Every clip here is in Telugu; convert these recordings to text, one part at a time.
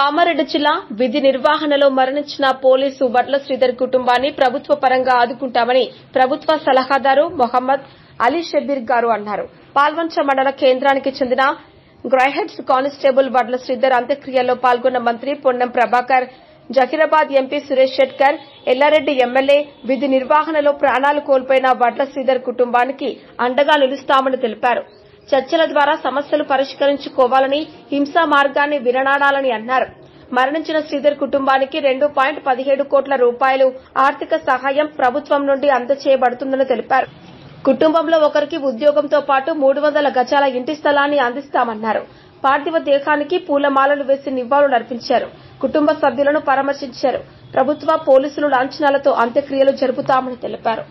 కామారెడ్డి జిల్లా విధి నిర్వహణలో మరణించిన పోలీసు వడ్ల శ్రీధర్ కుటుంబాన్ని ప్రభుత్వ పరంగా ఆదుకుంటామని ప్రభుత్వ సలహాదారు మొహమ్మద్ అలీ షబ్బీర్ గారు అన్నారు. పాల్వంచ మండల కేంద్రానికి చెందిన గ్రైహెడ్స్ కానిస్టేబుల్ వడ్ల శ్రీధర్ అంత్యక్రియల్లో పాల్గొన్న మంత్రి పొన్నం ప్రభాకర్, జకీరాబాద్ ఎంపీ సురేష్ శెట్కర్, ఎల్లారెడ్డి ఎమ్మెల్యే విధి నిర్వహణలో ప్రాణాలు కోల్పోయిన వడ్ల శ్రీధర్ కుటుంబానికి అండగా నిలుస్తామని తెలిపారు. చర్చల ద్వారా సమస్యలు పరిష్కరించుకోవాలని, హింసా మార్గాన్ని విడనాడాలని అన్నారు. మరణించిన శ్రీధర్ కుటుంబానికి 2.17 కోట్ల రూపాయలు ఆర్థిక సహాయం ప్రభుత్వం నుండి అందజేయబడుతుందని తెలిపారు. కుటుంబంలో ఒకరికి ఉద్యోగంతో పాటు 300 గజాల ఇంటి స్థలాన్ని అందిస్తామన్నారు. పార్థివ దేహానికి పూలమాలలు వేసి నివాళులర్పించారు. కుటుంబ సభ్యులను పరామర్శించారు. ప్రభుత్వ పోలీసులు లాంఛనాలతో అంత్యక్రియలు జరుపుతామని తెలిపారు.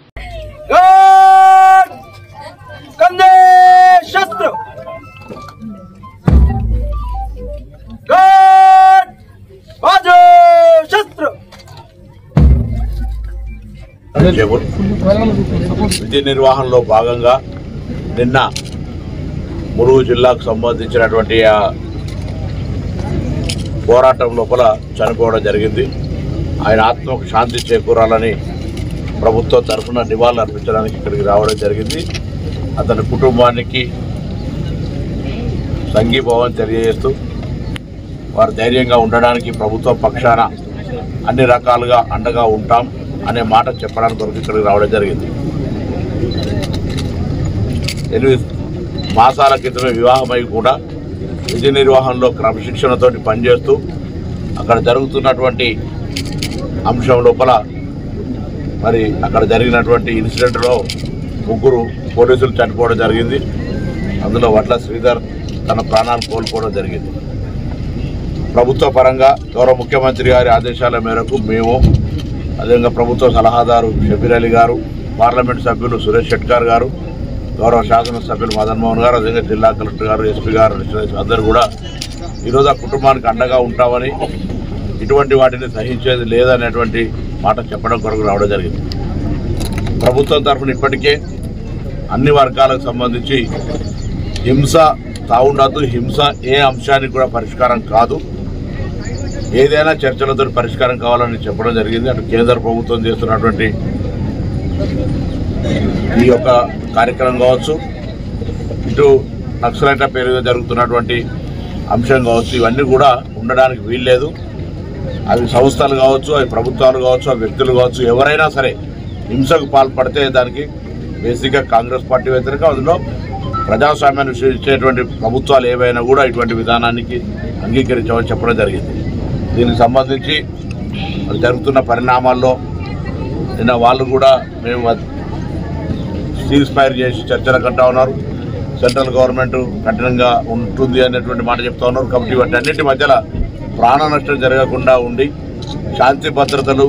విధి నిర్వహణలో భాగంగా నిన్న ములుగు జిల్లాకు సంబంధించినటువంటి పోరాటం లోపల చనిపోవడం జరిగింది. ఆయన ఆత్మకు శాంతి చేకూరాలని ప్రభుత్వం తరఫున నివాళులు అర్పించడానికి ఇక్కడికి రావడం జరిగింది. అతని కుటుంబానికి సంఘీభావం తెలియజేస్తూ వారు ధైర్యంగా ఉండడానికి ప్రభుత్వ పక్షాన అన్ని రకాలుగా అండగా ఉంటాం అనే మాట చెప్పడానికి కొరకు ఇక్కడికి రావడం జరిగింది. 8 మాసాల క్రితమే వివాహమై కూడా విధి నిర్వహణలో క్రమశిక్షణతో పనిచేస్తూ అక్కడ జరుగుతున్నటువంటి అంశం లోపల మరి అక్కడ జరిగినటువంటి ఇన్సిడెంట్లో 3 పోలీసులు చనిపోవడం జరిగింది. అందులో వడ్ల శ్రీధర్ తన ప్రాణాలు కోల్పోవడం జరిగింది. ప్రభుత్వ పరంగా గౌరవ ముఖ్యమంత్రి గారి ఆదేశాల మేరకు మేము, అదేవిధంగా ప్రభుత్వ సలహాదారు షబీర్ అలీ గారు, పార్లమెంట్ సభ్యులు సురేష్ శెట్కర్ గారు, గౌరవ శాసనసభ్యులు మదన్ మోహన్ గారు, అదేవిధంగా జిల్లా కలెక్టర్ గారు, ఎస్పీ గారు అందరూ కూడా ఈరోజు ఆ కుటుంబానికి అండగా ఉంటామని, ఇటువంటి వాటిని సహించేది లేదనేటువంటి మాట చెప్పడం కొరకు రావడం జరిగింది. ప్రభుత్వం తరఫున ఇప్పటికే అన్ని వర్గాలకు సంబంధించి హింస తావుండదు, హింస ఏ అంశానికి కూడా పరిష్కారం కాదు, ఏదైనా చర్చలతో పరిష్కారం కావాలని చెప్పడం జరిగింది. అటు కేంద్ర ప్రభుత్వం చేస్తున్నటువంటి ఈ యొక్క కార్యక్రమం కావచ్చు, ఇటు నక్సలైట్ల పేరుగా జరుగుతున్నటువంటి అంశం కావచ్చు, ఇవన్నీ కూడా ఉండడానికి వీల్లేదు. అవి సంస్థలు కావచ్చు, అవి ప్రభుత్వాలు కావచ్చు, అవి వ్యక్తులు కావచ్చు, ఎవరైనా సరే హింసకు పాల్పడితే దానికి బేసిక్గా కాంగ్రెస్ పార్టీ వ్యతిరేకం. అందులో ప్రజాస్వామ్యాన్ని విశ్వసించేటువంటి ప్రభుత్వాలు ఏవైనా కూడా ఇటువంటి విధానానికి అంగీకరించమని చెప్పడం జరిగింది. దీనికి సంబంధించి జరుగుతున్న పరిణామాల్లో నిన్న వాళ్ళు కూడా మేము సీజ్ ఫైర్ చేసి చర్చలు కట్టా ఉన్నారు. సెంట్రల్ గవర్నమెంట్ కఠినంగా ఉంటుంది అనేటువంటి మాట చెప్తా ఉన్నారు. కాబట్టి వాటన్నిటి మధ్యలో ప్రాణ నష్టం జరగకుండా ఉండి శాంతి భద్రతలు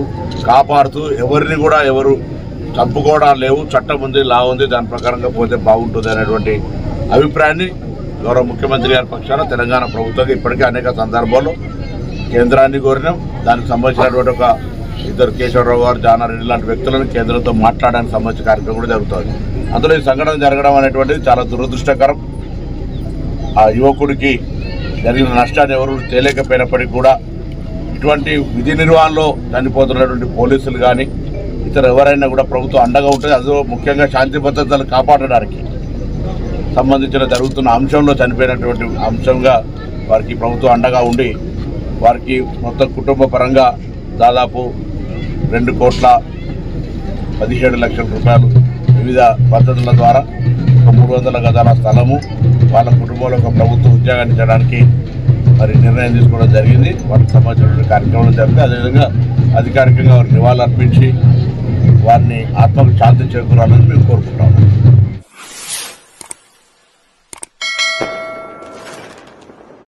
కాపాడుతూ ఎవరిని కూడా ఎవరు చంపుకోవడం లేవు, చట్టం ఉంది, లా ఉంది, దాని ప్రకారంగా పోతే బాగుంటుంది అనేటువంటి అభిప్రాయాన్ని గౌరవ ముఖ్యమంత్రి గారి పక్షాన తెలంగాణ ప్రభుత్వం ఇప్పటికే అనేక సందర్భాల్లో కేంద్రాన్ని కోరినాం. దానికి సంబంధించినటువంటి ఒక 2 కేశవరావు గారు, జానారెడ్డి లాంటి వ్యక్తులను కేంద్రంతో మాట్లాడడానికి సంబంధించిన కార్యక్రమం కూడా జరుగుతుంది. అందులో ఈ సంఘటన జరగడం అనేటువంటిది చాలా దురదృష్టకరం. ఆ యువకుడికి జరిగిన నష్టాన్ని ఎవరు తేలేకపోయినప్పటికీ కూడా ఇటువంటి విధి నిర్వహణలో చనిపోతున్నటువంటి పోలీసులు కానీ ఇతర ఎవరైనా కూడా ప్రభుత్వం అండగా ఉంటుంది. అదో ముఖ్యంగా శాంతి భద్రతలు కాపాడడానికి సంబంధించిన జరుగుతున్న అంశంలో చనిపోయినటువంటి అంశంగా వారికి ప్రభుత్వం అండగా ఉండి వారికి మొత్తం కుటుంబ పరంగా దాదాపు 2,17,00,000 రూపాయలు వివిధ పద్ధతుల ద్వారా 300 గజాల స్థలము, వాళ్ళ కుటుంబంలో ఒక ప్రభుత్వ ఉద్యోగాన్ని చేయడానికి మరి నిర్ణయం తీసుకోవడం జరిగింది. వాటికి సంబంధించినటువంటి కార్యక్రమాలు జరిగితే అదేవిధంగా అధికారికంగా వారికి నివాళులు అర్పించి వారిని ఆత్మకు శాంతి చేకూరాలని మేము కోరుకుంటాము.